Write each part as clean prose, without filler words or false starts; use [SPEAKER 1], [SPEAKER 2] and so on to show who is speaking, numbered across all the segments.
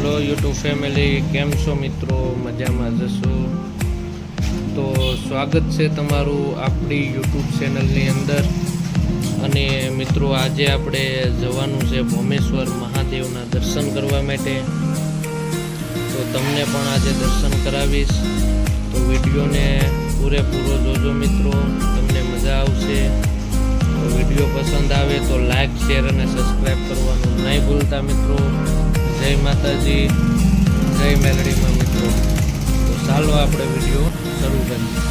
[SPEAKER 1] Hello YouTube family, કેમ છો મિત્રો? મજામાં જશો તો સ્વાગત છે તમારું આપણી યુટ્યુબ ચેનલની અંદર। અને મિત્રો આજે આપણે જવાનું છે ભોમેશ્વર મહાદેવના દર્શન કરવા માટે। તો તમને પણ આજે દર્શન કરાવીશ, તો વિડીયોને પૂરેપૂરો જોજો મિત્રો, તમને મજા આવશે। તો વિડીયો પસંદ આવે તો લાઈક, શેર અને સબસ્ક્રાઈબ કરવાનું નહીં ભૂલતા મિત્રો। જય માતાજી, જય મેલડીમાં મિત્રો। તો ચાલો આપણે વિડીયો શરૂ કરીએ।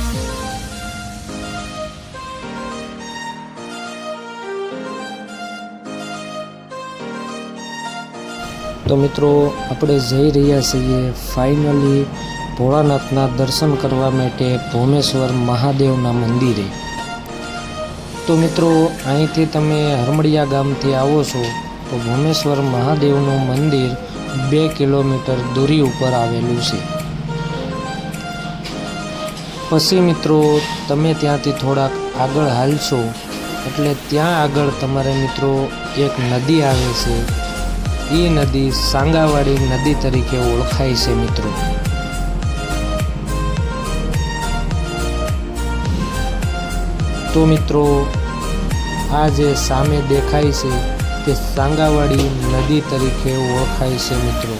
[SPEAKER 2] તો મિત્રો આપણે જઈ રહ્યા છીએ ફાઇનલી ભોળાનાથના દર્શન કરવા માટે ભોમેશ્વર મહાદેવના મંદિરે। તો મિત્રો અહીંથી તમે હરમડિયા ગામથી આવો છો તો ભોમેશ્વર મહાદેવનું મંદિર 2 કિલોમીટર દૂરી ઉપર આવેલું છે। પછી મિત્રો તમે ત્યાંથી થોડાક આગળ હાલશો એટલે ત્યાં આગળ તમારે મિત્રો એક નદી આવે છે। એ નદી સાંગાવાડી નદી તરીકે ઓળખાય છે મિત્રો। તો મિત્રો આ જે સામે દેખાય છે તે સાંગાવાડી નદી તરીકે ઓળખાય છે મિત્રો।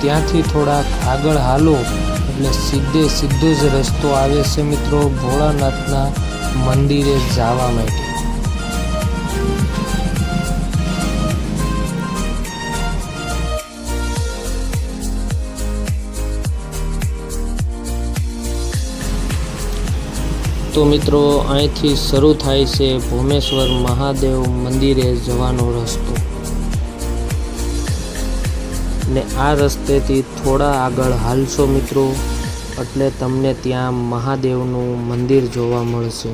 [SPEAKER 2] ત્યાંથી થોડાક આગળ હાલો એટલે સીધો જ રસ્તો આવે છે મિત્રો ભોળાનાથના મંદિરે જવા માટે। તો મિત્રો અહીંથી શરૂ થાય છે ભોમેશ્વર મહાદેવ મંદિરે જવાનો રસ્તો, ને આ રસ્તેથી થોડા આગળ હાલશો મિત્રો એટલે તમને ત્યાં મહાદેવનું મંદિર જોવા મળશે।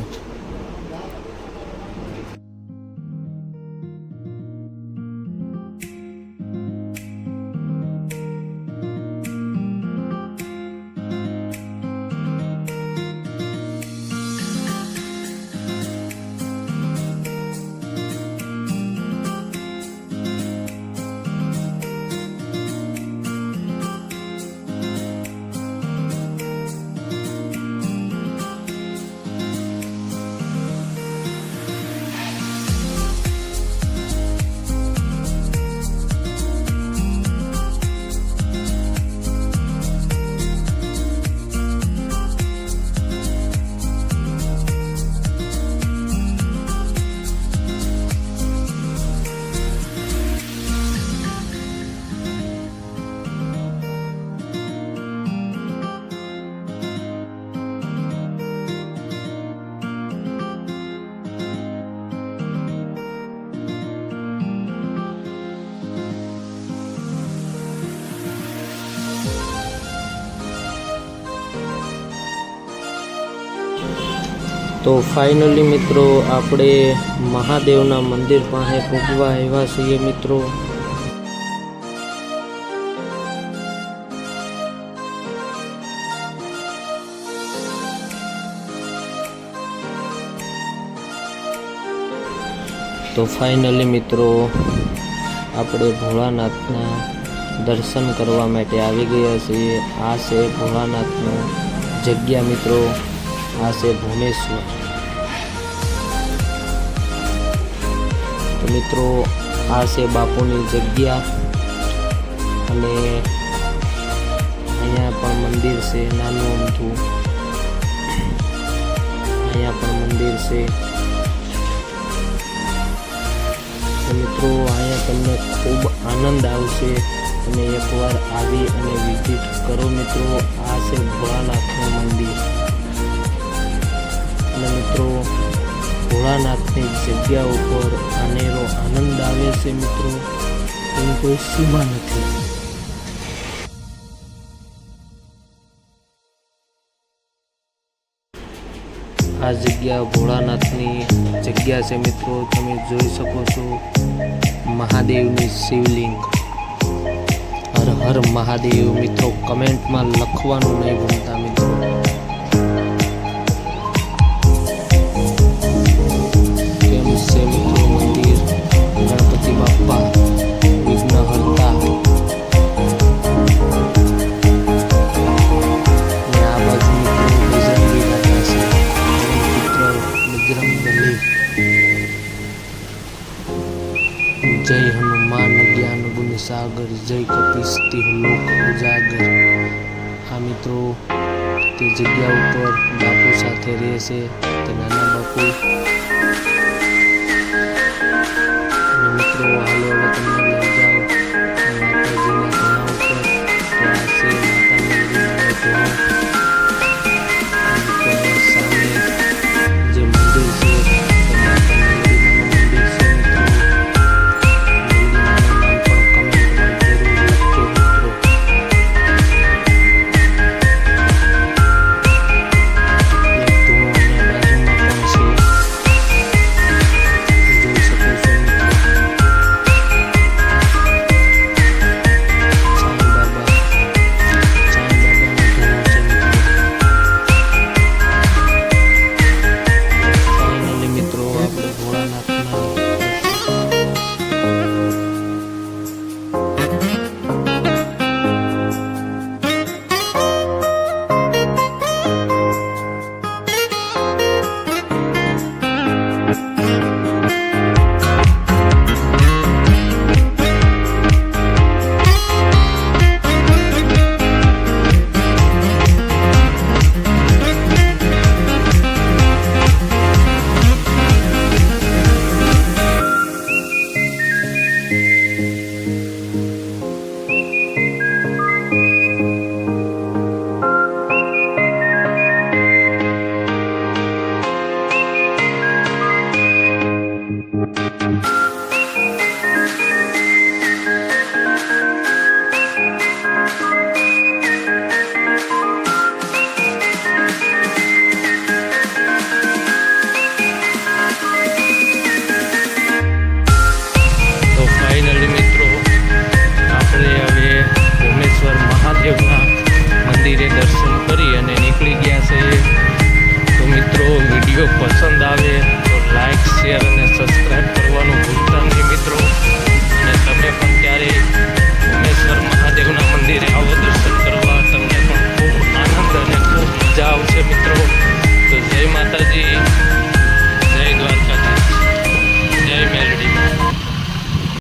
[SPEAKER 2] તો ફાઇનલી મિત્રો આપણે મહાદેવના મંદિર પાસે પૂગવા આવ્યા છીએ મિત્રો। તો ફાઇનલી મિત્રો આપણે ભોળાનાથના દર્શન કરવા માટે આવી ગયા છીએ। આ છે ભોળાનાથનું જગ્યા મિત્રો, આ છે ભોમેશ્વર। તો મિત્રો આ છે બાપુની જગ્યા, અને અહીંયા પણ મંદિર છે નાનું અમથું, અહીંયા પણ મંદિર છે। તો મિત્રો અહીંયા તમને ખૂબ આનંદ આવશે, અને એકવાર આવી અને વિઝિટ કરો મિત્રો। આ છે ભોળાનાથનું મંદિર, અને મિત્રો ભોળાનાથની જગ્યા ઉપર આનેરો આનંદ આવે છે મિત્રો, એની કોઈ સીમા નથી। આ જગ્યા ભોળાનાથની જગ્યા છે મિત્રો, તમે જોઈ શકો છો મહાદેવની શિવલિંગ। હર હર મહાદેવ મિત્રો કમેન્ટમાં લખવાનું નહીં ભૂલતા મિત્રો। કેમ છે મિત્રો મંદિર? ગણપતિ જય હનુમાન જ્ઞાન ગુણ સાગર, જય કપિસ્તી લોક ઉજાગર. આ મિત્રો તે જગ્યા ઉપર બાપુ સાથે રહે છે, તે નાના બાપુ.